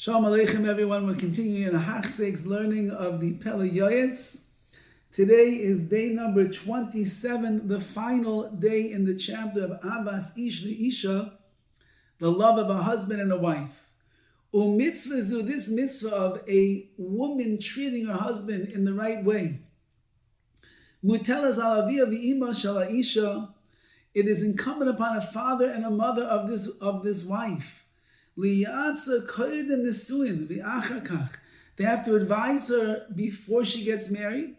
Shalom Aleichem, everyone. We're continuing in a Hachsek's learning of the Pele Yoetz. Today is day number 27, the final day in the chapter of Avas Ish Isha, the love of a husband and a wife. U'mitzvah, this mitzvah of a woman treating her husband in the right way. Mutelas al avia v'ima shel ha'isha, it is incumbent upon a father and a mother of this wife. They have to advise her before she gets married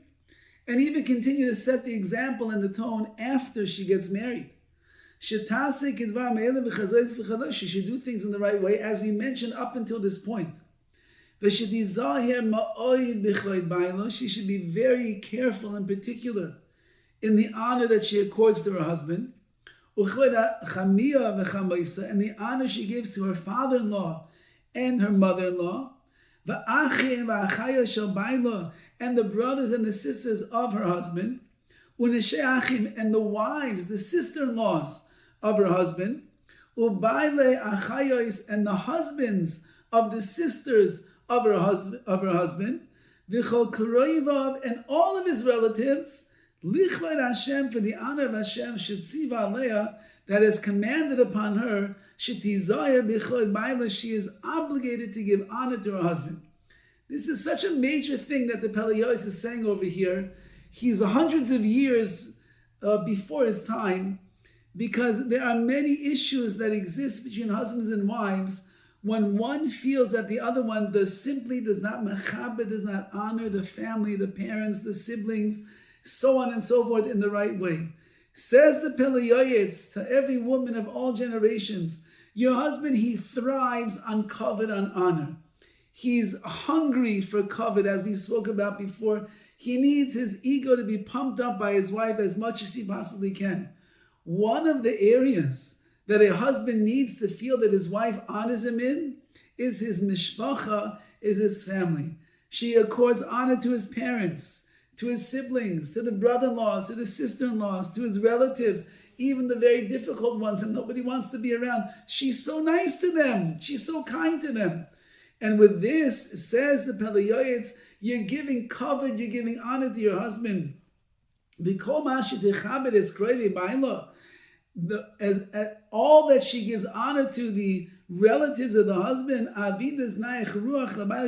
and even continue to set the example and the tone after she gets married. She should do things in the right way, as we mentioned up until this point. She should be very careful and particular in the honor that she accords to her husband, and the honor she gives to her father-in-law and her mother-in-law, and the brothers and the sisters of her husband, and the wives, the sister-in-laws of her husband, and the husbands of the sisters of her husband, and all of his relatives, Lichvod Hashem, for the honor of Hashem, Shetziva Aleya, that is commanded upon her, Shetizayah B'chod Baila, she is obligated to give honor to her husband. This is such a major thing that the Pele Yoetz is saying over here. He's hundreds of years before his time, because there are many issues that exist between husbands and wives when one feels that the other one simply does not mechaber, does not honor the family, the parents, the siblings, so on and so forth in the right way. Says the Pele Yoetz to every woman of all generations, your husband, he thrives on kavod, on honor. He's hungry for kavod, as we spoke about before. He needs his ego to be pumped up by his wife as much as he possibly can. One of the areas that a husband needs to feel that his wife honors him in is his mishpacha, is his family. She accords honor to his parents, to his siblings, to the brother-in-laws, to the sister-in-laws, to his relatives, even the very difficult ones that nobody wants to be around. She's so nice to them. She's so kind to them. And with this, says the Pele Yoetz, you're giving kavod, you're giving honor to your husband. All that she gives honor to the relatives of the husband,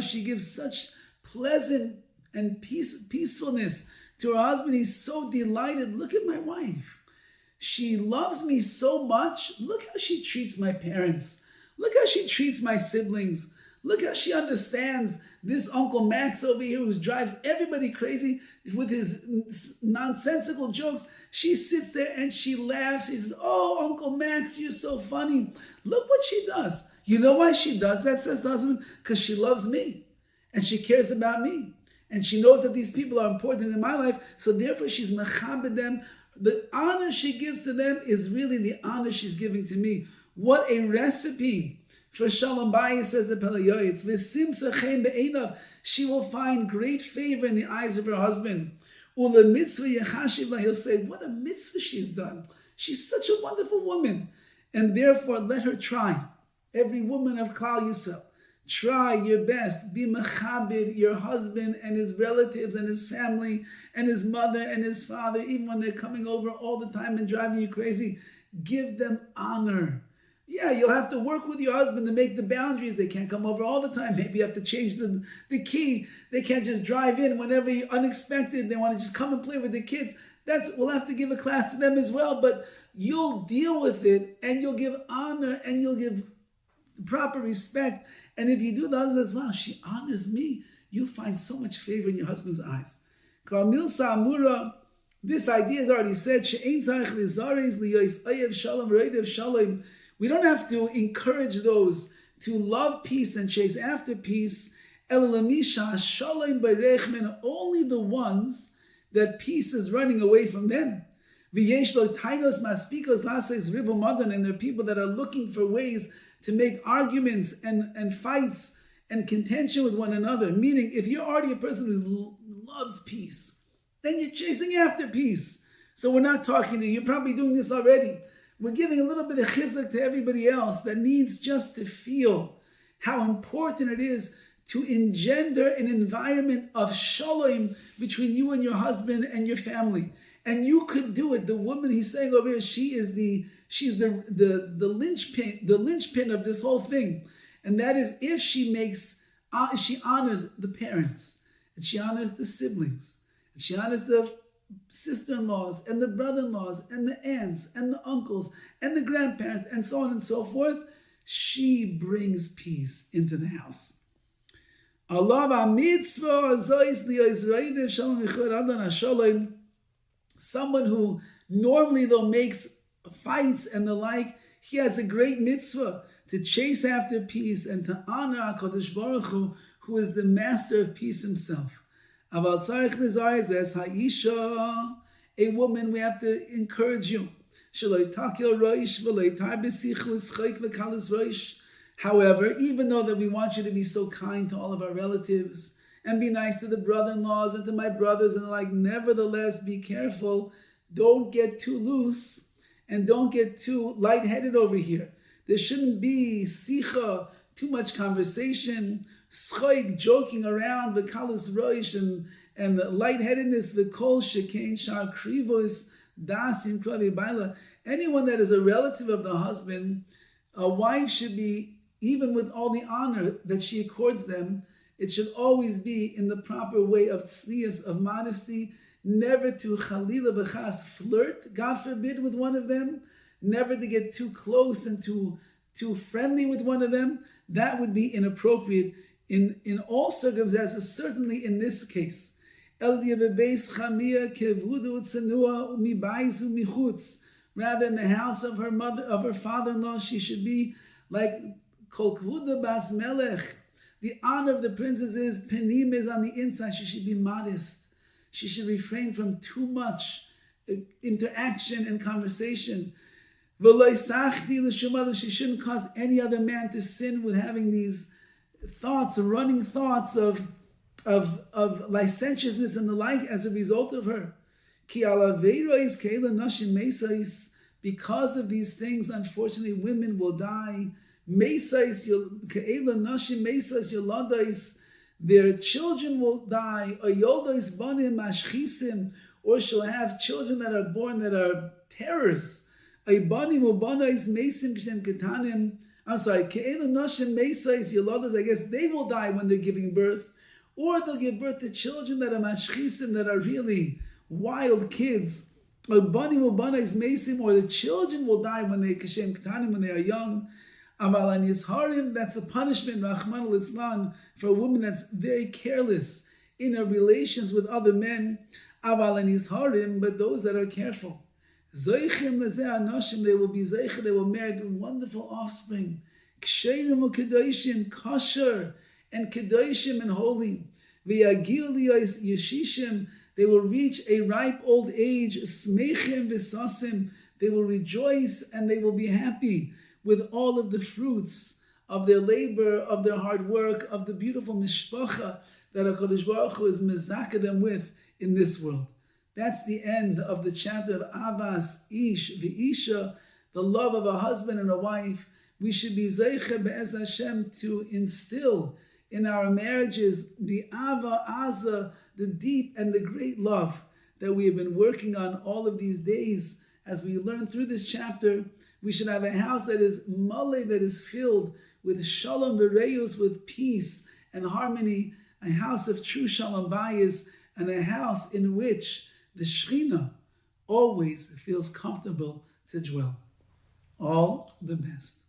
she gives such pleasant and peacefulness to her husband. He's so delighted. Look at my wife. She loves me so much. Look how she treats my parents. Look how she treats my siblings. Look how she understands this Uncle Max over here who drives everybody crazy with his nonsensical jokes. She sits there and she laughs. She says, oh, Uncle Max, you're so funny. Look what she does. You know why she does that, says the husband? Because she loves me and she cares about me. And she knows that these people are important in my life, so therefore she's mechabed them. The honor she gives to them is really the honor she's giving to me. What a recipe for Shalom Bayis, says the Pele Yoetz. She will find great favor in the eyes of her husband. He'll say, what a mitzvah she's done. She's such a wonderful woman. And therefore, let her try. Every woman of Klal Yisrael, try your best. Be mechabed your husband and his relatives and his family and his mother and his father, even when they're coming over all the time and driving you crazy. Give them honor. Yeah, you'll have to work with your husband to make the boundaries. They can't come over all the time. Maybe you have to change the key. They can't just drive in whenever you're unexpected. They want to just come and play with the kids. We'll have to give a class to them as well. But you'll deal with it and you'll give honor and you'll give proper respect. And if you do the husband as well, she honors me, you'll find so much favor in your husband's eyes. This idea is already said. We don't have to encourage those to love peace and chase after peace. Only the ones that peace is running away from them. And there are people that are looking for ways to make arguments and fights and contention with one another. Meaning, if you're already a person who loves peace, then you're chasing after peace. So we're not talking to you. You're probably doing this already. We're giving a little bit of chizuk to everybody else that needs just to feel how important it is to engender an environment of shalom between you and your husband and your family. And you could do it. The woman he's saying over here, she's the linchpin of this whole thing. And that is if she honors the parents, and she honors the siblings, and she honors the sister-in-laws and the brother-in-laws and the aunts and the uncles and the grandparents and so on and so forth, she brings peace into the house. Someone who normally though makes fights and the like, he has a great mitzvah to chase after peace and to honor HaKadosh Baruch Hu, who is the master of peace himself. Aval tzarich lizayis es ha'isha, a woman, we have to encourage you. However, even though that we want you to be so kind to all of our relatives and be nice to the brother-in-laws and to my brothers and the like, nevertheless, be careful. Don't get too loose and don't get too lightheaded over here. There shouldn't be sicha, too much conversation, schoik, joking around, the kalus roish, and the lightheadedness, the kol shekain shar krivos dasim kravi baila. Anyone that is a relative of the husband, a wife should be, even with all the honor that she accords them, it should always be in the proper way of tznius, of modesty, never to chalila b'chas flirt, God forbid, with one of them, never to get too close and too friendly with one of them. That would be inappropriate in all circumstances, certainly in this case. Rather, in the house of her mother, of her father-in-law, she should be like kol kvuda bas melech. The honor of the princess is penim, is on the inside. She should be modest. She should refrain from too much interaction and conversation. She shouldn't cause any other man to sin with having these thoughts, running thoughts of licentiousness and the like as a result of her. Because of these things, unfortunately, women will die. Their children will die. Or she'll have children that are born that are terrors. I'm sorry, I guess they will die when they're giving birth. Or they'll give birth to children that are mashchisim, that are really wild kids. Or the children will die when they are young. That's a punishment, Rahman al-Islam, for a woman that's very careless in her relations with other men. But those that are careful, they will be zeicher, they will merit wonderful offspring. Kosher and kedoshim and holy. They will reach a ripe old age. Smechim v'sasim. They will rejoice and they will be happy with all of the fruits of their labor, of their hard work, of the beautiful mishpacha that HaKadosh Baruch Hu is mezaka them with in this world. That's the end of the chapter of Avas Ish v'Isha, the love of a husband and a wife. We should be zeicha be'ez Hashem to instill in our marriages the Ava Aza, the deep and the great love that we have been working on all of these days. As we learn through this chapter, we should have a house that is maleh, that is filled with shalom v'reus, with peace and harmony, a house of true Shalom Bayis, and a house in which the Shekhinah always feels comfortable to dwell. All the best.